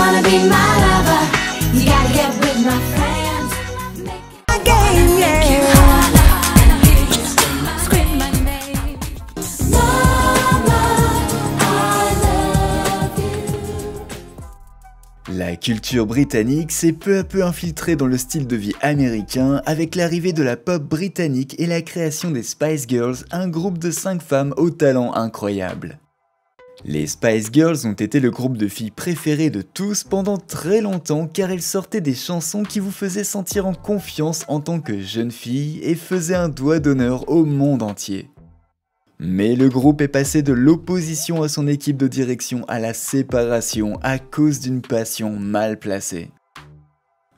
wanna be my lover, you gotta get with my friends. Make it harder and I hear you scream my name. Mama, I love you. La culture britannique s'est peu à peu infiltrée dans le style de vie américain avec l'arrivée de la pop britannique et la création des Spice Girls, un groupe de 5 femmes au talent incroyable. Les Spice Girls ont été le groupe de filles préféré de tous pendant très longtemps car elles sortaient des chansons qui vous faisaient sentir en confiance en tant que jeune fille et faisaient un doigt d'honneur au monde entier. Mais le groupe est passé de l'opposition à son équipe de direction à la séparation à cause d'une passion mal placée.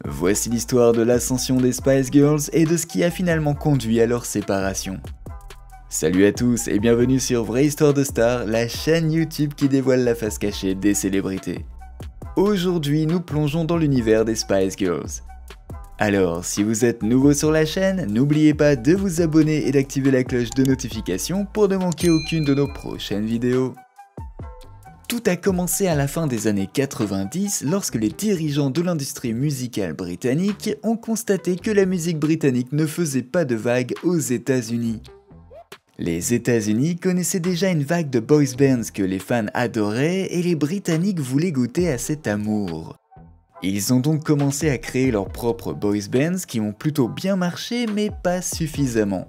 Voici l'histoire de l'ascension des Spice Girls et de ce qui a finalement conduit à leur séparation. Salut à tous et bienvenue sur Vraie Histoire de Stars, la chaîne YouTube qui dévoile la face cachée des célébrités. Aujourd'hui, nous plongeons dans l'univers des Spice Girls. Alors, si vous êtes nouveau sur la chaîne, n'oubliez pas de vous abonner et d'activer la cloche de notification pour ne manquer aucune de nos prochaines vidéos. Tout a commencé à la fin des années 90 lorsque les dirigeants de l'industrie musicale britannique ont constaté que la musique britannique ne faisait pas de vague aux États-Unis. Les États-Unis connaissaient déjà une vague de boys bands que les fans adoraient et les Britanniques voulaient goûter à cet amour. Ils ont donc commencé à créer leurs propres boys bands qui ont plutôt bien marché mais pas suffisamment.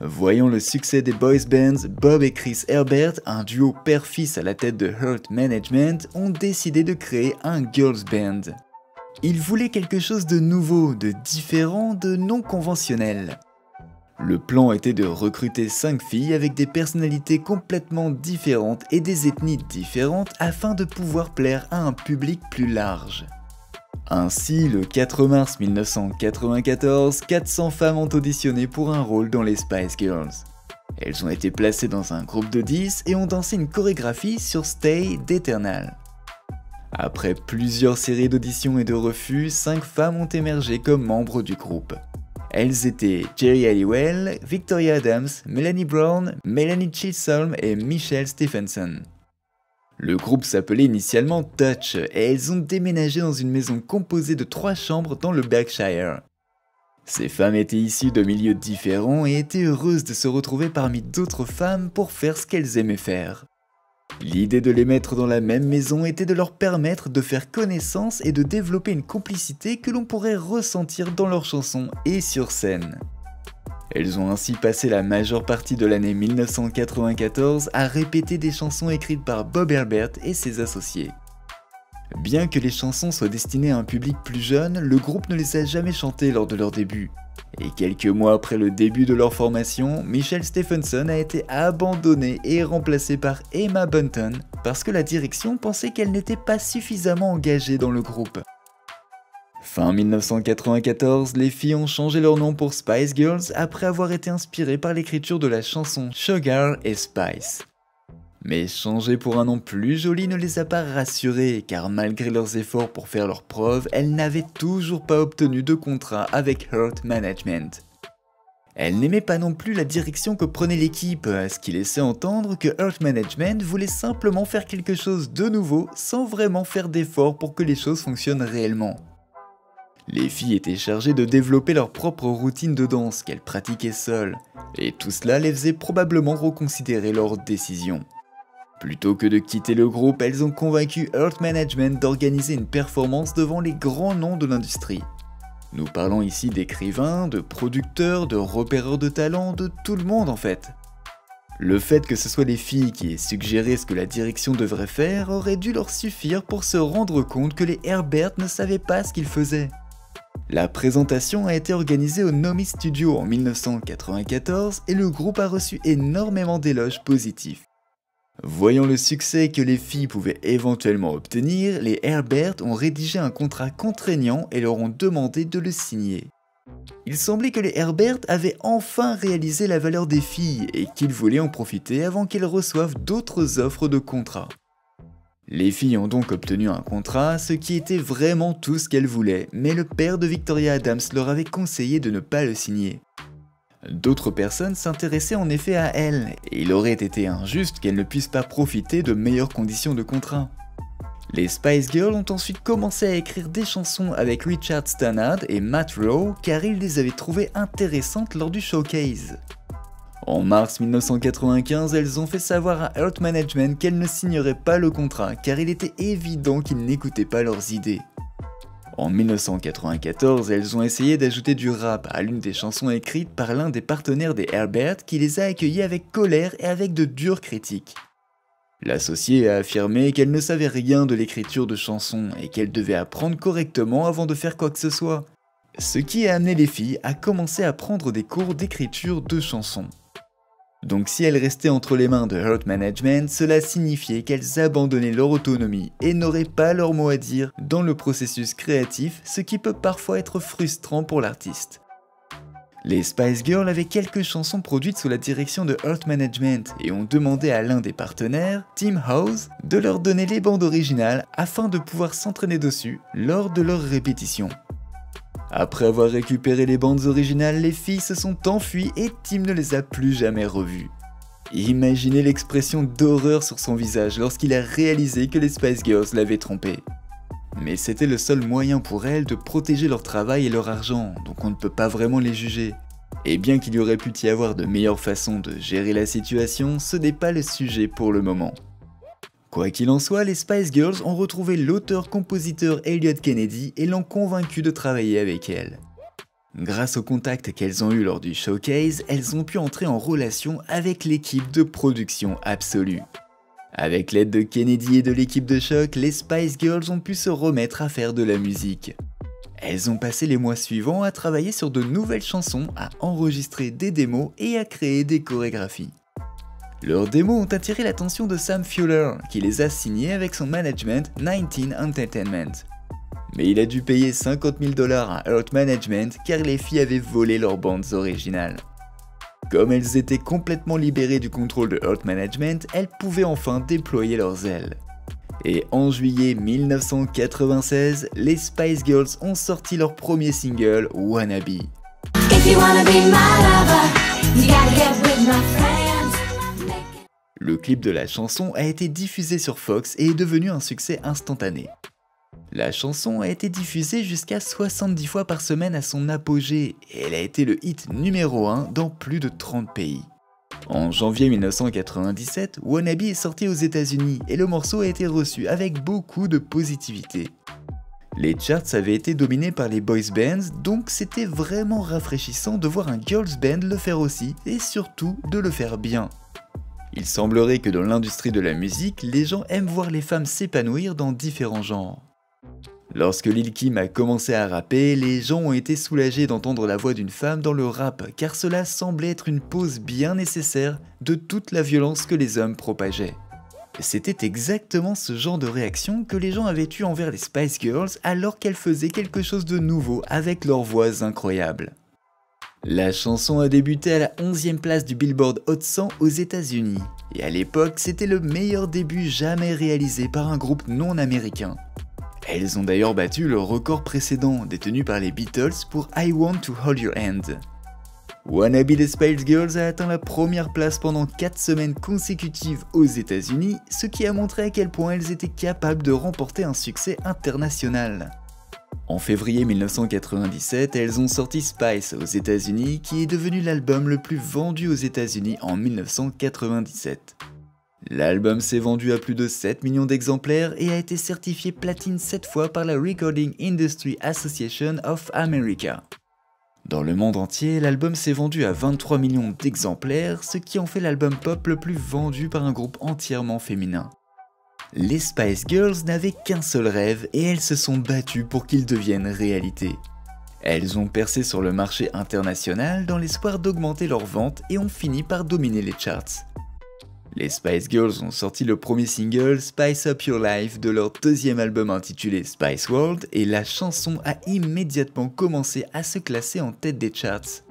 Voyant le succès des boys bands, Bob et Chris Herbert, un duo père-fils à la tête de Hurt Management, ont décidé de créer un girls band. Ils voulaient quelque chose de nouveau, de différent, de non conventionnel. Le plan était de recruter 5 filles avec des personnalités complètement différentes et des ethnies différentes afin de pouvoir plaire à un public plus large. Ainsi, le 4 mars 1994, 400 femmes ont auditionné pour un rôle dans les Spice Girls. Elles ont été placées dans un groupe de 10 et ont dansé une chorégraphie sur Stay d'Eternal. Après plusieurs séries d'auditions et de refus, 5 femmes ont émergé comme membres du groupe. Elles étaient Geri Halliwell, Victoria Adams, Melanie Brown, Melanie Chisholm et Michelle Stephenson. Le groupe s'appelait initialement Touch et elles ont déménagé dans une maison composée de 3 chambres dans le Berkshire. Ces femmes étaient issues de milieux différents et étaient heureuses de se retrouver parmi d'autres femmes pour faire ce qu'elles aimaient faire. L'idée de les mettre dans la même maison était de leur permettre de faire connaissance et de développer une complicité que l'on pourrait ressentir dans leurs chansons et sur scène. Elles ont ainsi passé la majeure partie de l'année 1994 à répéter des chansons écrites par Bob Herbert et ses associés. Bien que les chansons soient destinées à un public plus jeune, le groupe ne les a jamais chantées lors de leur début. Et quelques mois après le début de leur formation, Michelle Stephenson a été abandonnée et remplacée par Emma Bunton parce que la direction pensait qu'elle n'était pas suffisamment engagée dans le groupe. Fin 1994, les filles ont changé leur nom pour Spice Girls après avoir été inspirées par l'écriture de la chanson Sugar et Spice. Mais changer pour un nom plus joli ne les a pas rassurées car malgré leurs efforts pour faire leurs preuves, elles n'avaient toujours pas obtenu de contrat avec Hurt Management. Elles n'aimaient pas non plus la direction que prenait l'équipe, ce qui laissait entendre que Hurt Management voulait simplement faire quelque chose de nouveau sans vraiment faire d'efforts pour que les choses fonctionnent réellement. Les filles étaient chargées de développer leur propre routine de danse qu'elles pratiquaient seules, et tout cela les faisait probablement reconsidérer leur décision. Plutôt que de quitter le groupe, elles ont convaincu Hurt Management d'organiser une performance devant les grands noms de l'industrie. Nous parlons ici d'écrivains, de producteurs, de repéreurs de talent, de tout le monde en fait. Le fait que ce soit les filles qui aient suggéré ce que la direction devrait faire aurait dû leur suffire pour se rendre compte que les Herbert ne savaient pas ce qu'ils faisaient. La présentation a été organisée au Nomi Studio en 1994 et le groupe a reçu énormément d'éloges positifs. Voyant le succès que les filles pouvaient éventuellement obtenir, les Herbert ont rédigé un contrat contraignant et leur ont demandé de le signer. Il semblait que les Herbert avaient enfin réalisé la valeur des filles et qu'ils voulaient en profiter avant qu'elles reçoivent d'autres offres de contrat. Les filles ont donc obtenu un contrat, ce qui était vraiment tout ce qu'elles voulaient, mais le père de Victoria Adams leur avait conseillé de ne pas le signer. D'autres personnes s'intéressaient en effet à elle, et il aurait été injuste qu'elle ne puisse pas profiter de meilleures conditions de contrat. Les Spice Girls ont ensuite commencé à écrire des chansons avec Richard Stannard et Matt Rowe car ils les avaient trouvées intéressantes lors du showcase. En mars 1995, elles ont fait savoir à Earth Management qu'elles ne signeraient pas le contrat car il était évident qu'ils n'écoutaient pas leurs idées. En 1994, elles ont essayé d'ajouter du rap à l'une des chansons écrites par l'un des partenaires des Airbirds qui les a accueillis avec colère et avec de dures critiques. L'associé a affirmé qu'elle ne savait rien de l'écriture de chansons et qu'elle devait apprendre correctement avant de faire quoi que ce soit. Ce qui a amené les filles à commencer à prendre des cours d'écriture de chansons. Donc si elles restaient entre les mains de Earth Management, cela signifiait qu'elles abandonnaient leur autonomie et n'auraient pas leur mot à dire dans le processus créatif, ce qui peut parfois être frustrant pour l'artiste. Les Spice Girls avaient quelques chansons produites sous la direction de Earth Management et ont demandé à l'un des partenaires, Tim House, de leur donner les bandes originales afin de pouvoir s'entraîner dessus lors de leurs répétitions. Après avoir récupéré les bandes originales, les filles se sont enfuies et Tim ne les a plus jamais revues. Imaginez l'expression d'horreur sur son visage lorsqu'il a réalisé que les Spice Girls l'avaient trompé. Mais c'était le seul moyen pour elles de protéger leur travail et leur argent, donc on ne peut pas vraiment les juger. Et bien qu'il y aurait pu y avoir de meilleures façons de gérer la situation, ce n'est pas le sujet pour le moment. Quoi qu'il en soit, les Spice Girls ont retrouvé l'auteur-compositeur Elliot Kennedy et l'ont convaincu de travailler avec elle. Grâce au contact qu'elles ont eu lors du showcase, elles ont pu entrer en relation avec l'équipe de production Absolu. Avec l'aide de Kennedy et de l'équipe de choc, les Spice Girls ont pu se remettre à faire de la musique. Elles ont passé les mois suivants à travailler sur de nouvelles chansons, à enregistrer des démos et à créer des chorégraphies. Leurs démos ont attiré l'attention de Sam Fuller, qui les a signés avec son management 19 Entertainment. Mais il a dû payer $50 000 à Earth Management car les filles avaient volé leurs bandes originales. Comme elles étaient complètement libérées du contrôle de Earth Management, elles pouvaient enfin déployer leurs ailes. Et en juillet 1996, les Spice Girls ont sorti leur premier single, Wannabe. If you wanna be my lover, you gotta get with my friends. Le clip de la chanson a été diffusé sur Fox et est devenu un succès instantané. La chanson a été diffusée jusqu'à 70 fois par semaine à son apogée et elle a été le hit numéro 1 dans plus de 30 pays. En janvier 1997, Wannabe est sorti aux États-Unis et le morceau a été reçu avec beaucoup de positivité. Les charts avaient été dominés par les boys bands, donc c'était vraiment rafraîchissant de voir un girls band le faire aussi et surtout de le faire bien. Il semblerait que dans l'industrie de la musique, les gens aiment voir les femmes s'épanouir dans différents genres. Lorsque Lil Kim a commencé à rapper, les gens ont été soulagés d'entendre la voix d'une femme dans le rap car cela semblait être une pause bien nécessaire de toute la violence que les hommes propageaient. C'était exactement ce genre de réaction que les gens avaient eu envers les Spice Girls alors qu'elles faisaient quelque chose de nouveau avec leurs voix incroyables. La chanson a débuté à la 11e place du Billboard Hot 100 aux États-Unis et à l'époque c'était le meilleur début jamais réalisé par un groupe non américain. Elles ont d'ailleurs battu le record précédent détenu par les Beatles pour I Want to Hold Your Hand. Wannabe des Spice Girls a atteint la première place pendant 4 semaines consécutives aux États-Unis, ce qui a montré à quel point elles étaient capables de remporter un succès international. En février 1997, elles ont sorti Spice aux États-Unis, qui est devenu l'album le plus vendu aux États-Unis en 1997. L'album s'est vendu à plus de 7 millions d'exemplaires et a été certifié platine 7 fois par la Recording Industry Association of America. Dans le monde entier, l'album s'est vendu à 23 millions d'exemplaires, ce qui en fait l'album pop le plus vendu par un groupe entièrement féminin. Les Spice Girls n'avaient qu'un seul rêve et elles se sont battues pour qu'il devienne réalité. Elles ont percé sur le marché international dans l'espoir d'augmenter leurs ventes et ont fini par dominer les charts. Les Spice Girls ont sorti le premier single Spice Up Your Life de leur deuxième album intitulé Spice World et la chanson a immédiatement commencé à se classer en tête des charts.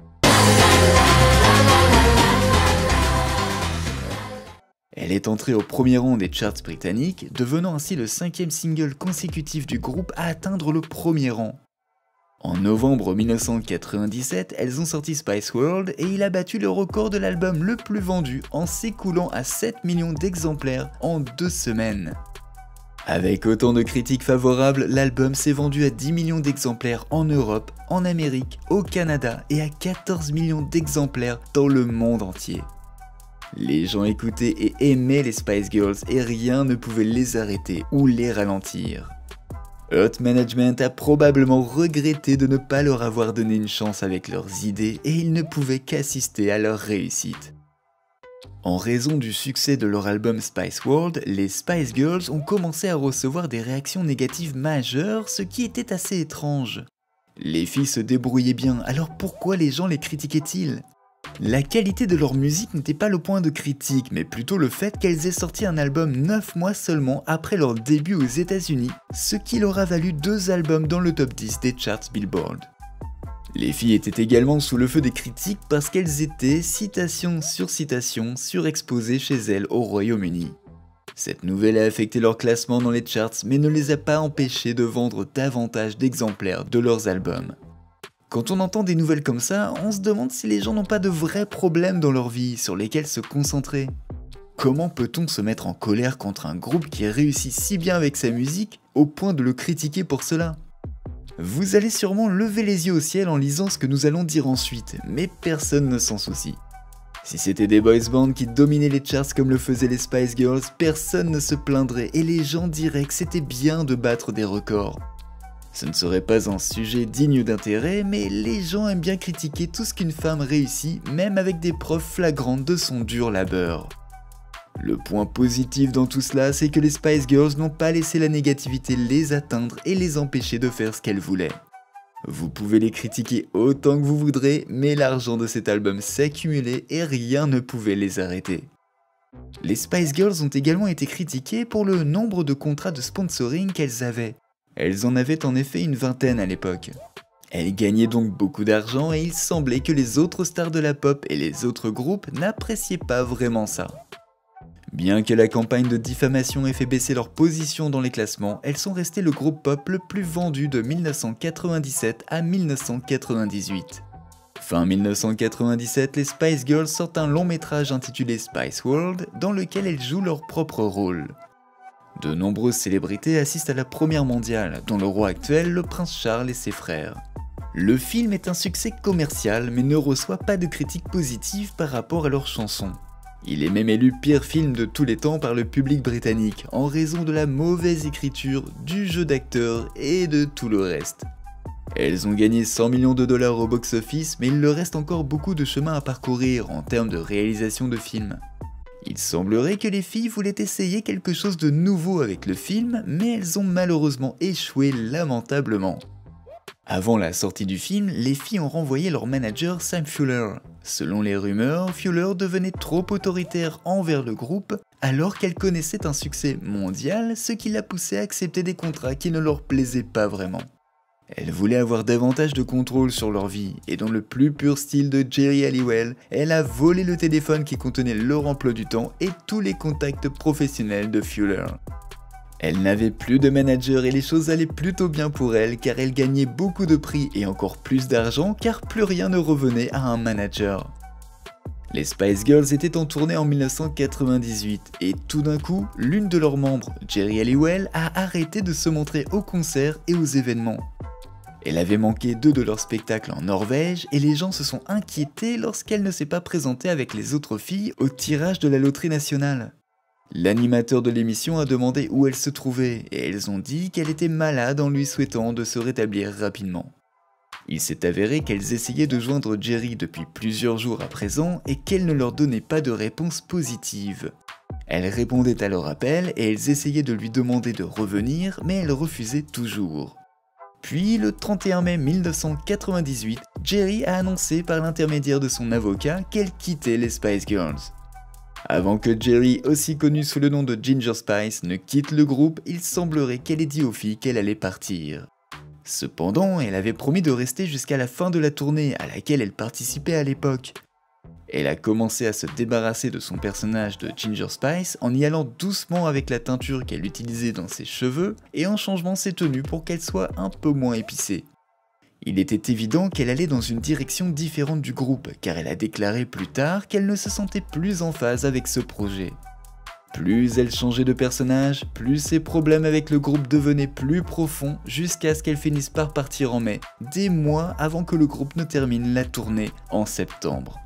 Elle est entrée au premier rang des charts britanniques, devenant ainsi le 5e single consécutif du groupe à atteindre le premier rang. En novembre 1997, elles ont sorti Spice World et il a battu le record de l'album le plus vendu en s'écoulant à 7 millions d'exemplaires en 2 semaines. Avec autant de critiques favorables, l'album s'est vendu à 10 millions d'exemplaires en Europe, en Amérique, au Canada et à 14 millions d'exemplaires dans le monde entier. Les gens écoutaient et aimaient les Spice Girls et rien ne pouvait les arrêter ou les ralentir. Hurt Management a probablement regretté de ne pas leur avoir donné une chance avec leurs idées et ils ne pouvaient qu'assister à leur réussite. En raison du succès de leur album Spice World, les Spice Girls ont commencé à recevoir des réactions négatives majeures, ce qui était assez étrange. Les filles se débrouillaient bien, alors pourquoi les gens les critiquaient-ils ? La qualité de leur musique n'était pas le point de critique, mais plutôt le fait qu'elles aient sorti un album 9 mois seulement après leur début aux États-Unis, ce qui leur a valu 2 albums dans le top 10 des charts Billboard. Les filles étaient également sous le feu des critiques parce qu'elles étaient, citation sur citation, surexposées chez elles au Royaume-Uni. Cette nouvelle a affecté leur classement dans les charts mais ne les a pas empêchées de vendre davantage d'exemplaires de leurs albums. Quand on entend des nouvelles comme ça, on se demande si les gens n'ont pas de vrais problèmes dans leur vie sur lesquels se concentrer. Comment peut-on se mettre en colère contre un groupe qui réussit si bien avec sa musique au point de le critiquer pour cela ? Vous allez sûrement lever les yeux au ciel en lisant ce que nous allons dire ensuite, mais personne ne s'en soucie. Si c'était des boys bands qui dominaient les charts comme le faisaient les Spice Girls, personne ne se plaindrait et les gens diraient que c'était bien de battre des records. Ce ne serait pas un sujet digne d'intérêt, mais les gens aiment bien critiquer tout ce qu'une femme réussit, même avec des preuves flagrantes de son dur labeur. Le point positif dans tout cela, c'est que les Spice Girls n'ont pas laissé la négativité les atteindre et les empêcher de faire ce qu'elles voulaient. Vous pouvez les critiquer autant que vous voudrez, mais l'argent de cet album s'accumulait et rien ne pouvait les arrêter. Les Spice Girls ont également été critiquées pour le nombre de contrats de sponsoring qu'elles avaient. Elles en avaient en effet une vingtaine à l'époque. Elles gagnaient donc beaucoup d'argent et il semblait que les autres stars de la pop et les autres groupes n'appréciaient pas vraiment ça. Bien que la campagne de diffamation ait fait baisser leur position dans les classements, elles sont restées le groupe pop le plus vendu de 1997 à 1998. Fin 1997, les Spice Girls sortent un long métrage intitulé Spice World dans lequel elles jouent leur propre rôle. De nombreuses célébrités assistent à la Première mondiale, dont le roi actuel, le prince Charles et ses frères. Le film est un succès commercial mais ne reçoit pas de critiques positives par rapport à leurs chansons. Il est même élu pire film de tous les temps par le public britannique en raison de la mauvaise écriture, du jeu d'acteurs et de tout le reste. Elles ont gagné 100 millions de dollars au box-office mais il leur reste encore beaucoup de chemin à parcourir en termes de réalisation de films. Il semblerait que les filles voulaient essayer quelque chose de nouveau avec le film, mais elles ont malheureusement échoué lamentablement. Avant la sortie du film, les filles ont renvoyé leur manager Sam Fuller. Selon les rumeurs, Fuller devenait trop autoritaire envers le groupe, alors qu'elle connaissait un succès mondial, ce qui l'a poussé à accepter des contrats qui ne leur plaisaient pas vraiment. Elle voulait avoir davantage de contrôle sur leur vie, et dans le plus pur style de Geri Halliwell, elle a volé le téléphone qui contenait leur emploi du temps et tous les contacts professionnels de Fuller. Elle n'avait plus de manager et les choses allaient plutôt bien pour elle car elle gagnait beaucoup de prix et encore plus d'argent car plus rien ne revenait à un manager. Les Spice Girls étaient en tournée en 1998 et tout d'un coup, l'une de leurs membres, Geri Halliwell, a arrêté de se montrer aux concerts et aux événements. Elle avait manqué 2 de leurs spectacles en Norvège et les gens se sont inquiétés lorsqu'elle ne s'est pas présentée avec les autres filles au tirage de la loterie nationale. L'animateur de l'émission a demandé où elle se trouvait et elles ont dit qu'elle était malade en lui souhaitant de se rétablir rapidement. Il s'est avéré qu'elles essayaient de joindre Geri depuis plusieurs jours à présent et qu'elle ne leur donnait pas de réponse positive. Elle répondait à leur appel et elles essayaient de lui demander de revenir mais elle refusait toujours. Puis, le 31 mai 1998, Geri a annoncé par l'intermédiaire de son avocat qu'elle quittait les Spice Girls. Avant que Geri, aussi connue sous le nom de Ginger Spice, ne quitte le groupe, il semblerait qu'elle ait dit aux filles qu'elle allait partir. Cependant, elle avait promis de rester jusqu'à la fin de la tournée à laquelle elle participait à l'époque. Elle a commencé à se débarrasser de son personnage de Ginger Spice en y allant doucement avec la teinture qu'elle utilisait dans ses cheveux et en changeant ses tenues pour qu'elles soient un peu moins épicées. Il était évident qu'elle allait dans une direction différente du groupe car elle a déclaré plus tard qu'elle ne se sentait plus en phase avec ce projet. Plus elle changeait de personnage, plus ses problèmes avec le groupe devenaient plus profonds jusqu'à ce qu'elle finisse par partir en mai, des mois avant que le groupe ne termine la tournée en septembre.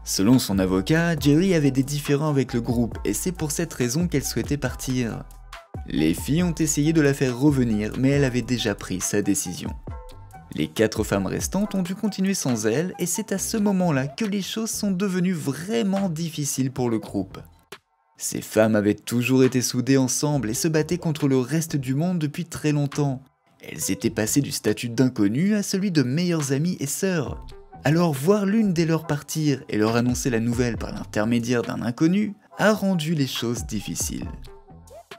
Selon son avocat, Geri avait des différends avec le groupe et c'est pour cette raison qu'elle souhaitait partir. Les filles ont essayé de la faire revenir mais elle avait déjà pris sa décision. Les 4 femmes restantes ont dû continuer sans elle et c'est à ce moment-là que les choses sont devenues vraiment difficiles pour le groupe. Ces femmes avaient toujours été soudées ensemble et se battaient contre le reste du monde depuis très longtemps. Elles étaient passées du statut d'inconnues à celui de meilleures amies et sœurs. Alors voir l'une des leurs partir et leur annoncer la nouvelle par l'intermédiaire d'un inconnu a rendu les choses difficiles.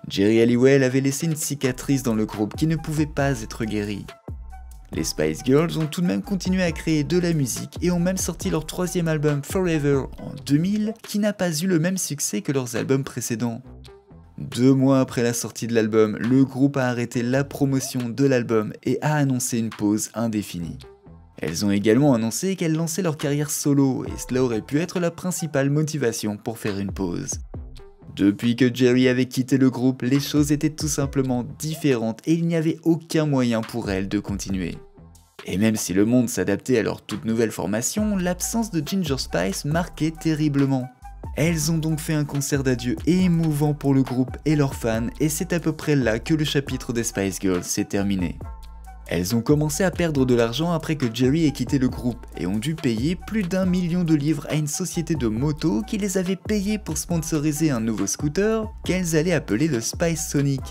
Geri Halliwell avait laissé une cicatrice dans le groupe qui ne pouvait pas être guérie. Les Spice Girls ont tout de même continué à créer de la musique et ont même sorti leur 3e album Forever en 2000 qui n'a pas eu le même succès que leurs albums précédents. 2 mois après la sortie de l'album, le groupe a arrêté la promotion de l'album et a annoncé une pause indéfinie. Elles ont également annoncé qu'elles lançaient leur carrière solo et cela aurait pu être la principale motivation pour faire une pause. Depuis que Geri avait quitté le groupe, les choses étaient tout simplement différentes et il n'y avait aucun moyen pour elle de continuer. Et même si le monde s'adaptait à leur toute nouvelle formation, l'absence de Ginger Spice marquait terriblement. Elles ont donc fait un concert d'adieu émouvant pour le groupe et leurs fans et c'est à peu près là que le chapitre des Spice Girls s'est terminé. Elles ont commencé à perdre de l'argent après que Geri ait quitté le groupe et ont dû payer plus d'1 million de livres à une société de moto qui les avait payés pour sponsoriser un nouveau scooter qu'elles allaient appeler le Spice Sonic.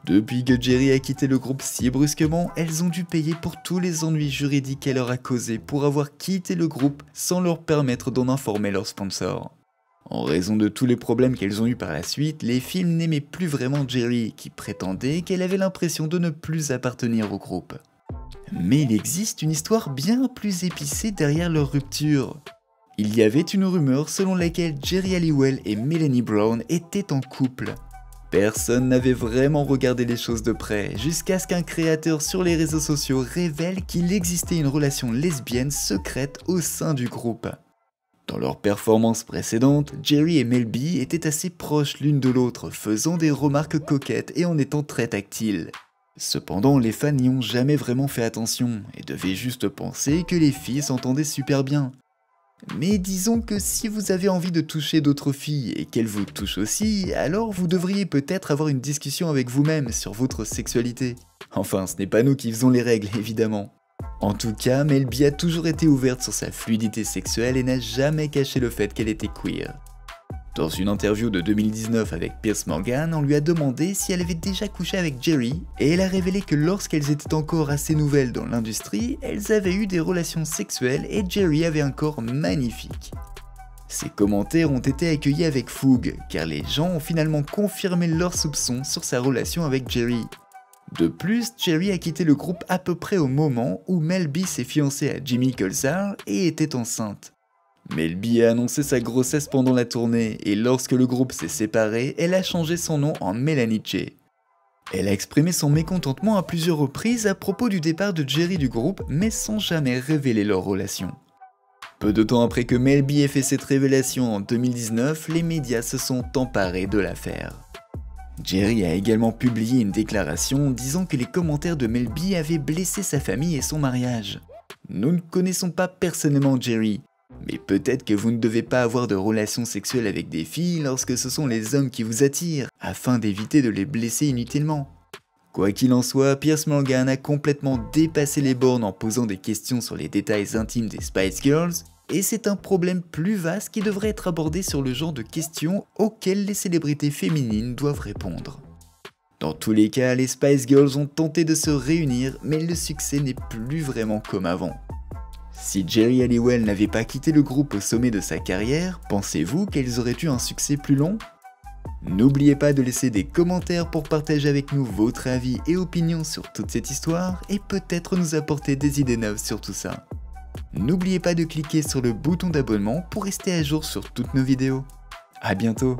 Depuis que Geri a quitté le groupe si brusquement, elles ont dû payer pour tous les ennuis juridiques qu'elle leur a causés pour avoir quitté le groupe sans leur permettre d'en informer leurs sponsors. En raison de tous les problèmes qu'elles ont eus par la suite, les filles n'aimaient plus vraiment Geri, qui prétendait qu'elle avait l'impression de ne plus appartenir au groupe. Mais il existe une histoire bien plus épicée derrière leur rupture. Il y avait une rumeur selon laquelle Geri Halliwell et Melanie Brown étaient en couple. Personne n'avait vraiment regardé les choses de près, jusqu'à ce qu'un créateur sur les réseaux sociaux révèle qu'il existait une relation lesbienne secrète au sein du groupe. Dans leurs performances précédentes, Geri et Mel B étaient assez proches l'une de l'autre, faisant des remarques coquettes et en étant très tactiles. Cependant, les fans n'y ont jamais vraiment fait attention et devaient juste penser que les filles s'entendaient super bien. Mais disons que si vous avez envie de toucher d'autres filles et qu'elles vous touchent aussi, alors vous devriez peut-être avoir une discussion avec vous-même sur votre sexualité. Enfin, ce n'est pas nous qui faisons les règles, évidemment. En tout cas, Mel B a toujours été ouverte sur sa fluidité sexuelle et n'a jamais caché le fait qu'elle était queer. Dans une interview de 2019 avec Piers Morgan, on lui a demandé si elle avait déjà couché avec Geri, et elle a révélé que lorsqu'elles étaient encore assez nouvelles dans l'industrie, elles avaient eu des relations sexuelles et Geri avait un corps magnifique. Ces commentaires ont été accueillis avec fougue, car les gens ont finalement confirmé leurs soupçons sur sa relation avec Geri. De plus, Geri a quitté le groupe à peu près au moment où Mel B s'est fiancée à Jimmy Colzar et était enceinte. Mel B a annoncé sa grossesse pendant la tournée et lorsque le groupe s'est séparé, elle a changé son nom en Melanie J. Elle a exprimé son mécontentement à plusieurs reprises à propos du départ de Geri du groupe, mais sans jamais révéler leur relation. Peu de temps après que Mel B ait fait cette révélation en 2019, les médias se sont emparés de l'affaire. Geri a également publié une déclaration disant que les commentaires de Mel B avaient blessé sa famille et son mariage. Nous ne connaissons pas personnellement Geri, mais peut-être que vous ne devez pas avoir de relations sexuelles avec des filles lorsque ce sont les hommes qui vous attirent, afin d'éviter de les blesser inutilement. Quoi qu'il en soit, Piers Morgan a complètement dépassé les bornes en posant des questions sur les détails intimes des Spice Girls, et c'est un problème plus vaste qui devrait être abordé sur le genre de questions auxquelles les célébrités féminines doivent répondre. Dans tous les cas, les Spice Girls ont tenté de se réunir, mais le succès n'est plus vraiment comme avant. Si Geri Halliwell n'avait pas quitté le groupe au sommet de sa carrière, pensez-vous qu'elles auraient eu un succès plus long ? N'oubliez pas de laisser des commentaires pour partager avec nous votre avis et opinions sur toute cette histoire et peut-être nous apporter des idées neuves sur tout ça. N'oubliez pas de cliquer sur le bouton d'abonnement pour rester à jour sur toutes nos vidéos. À bientôt.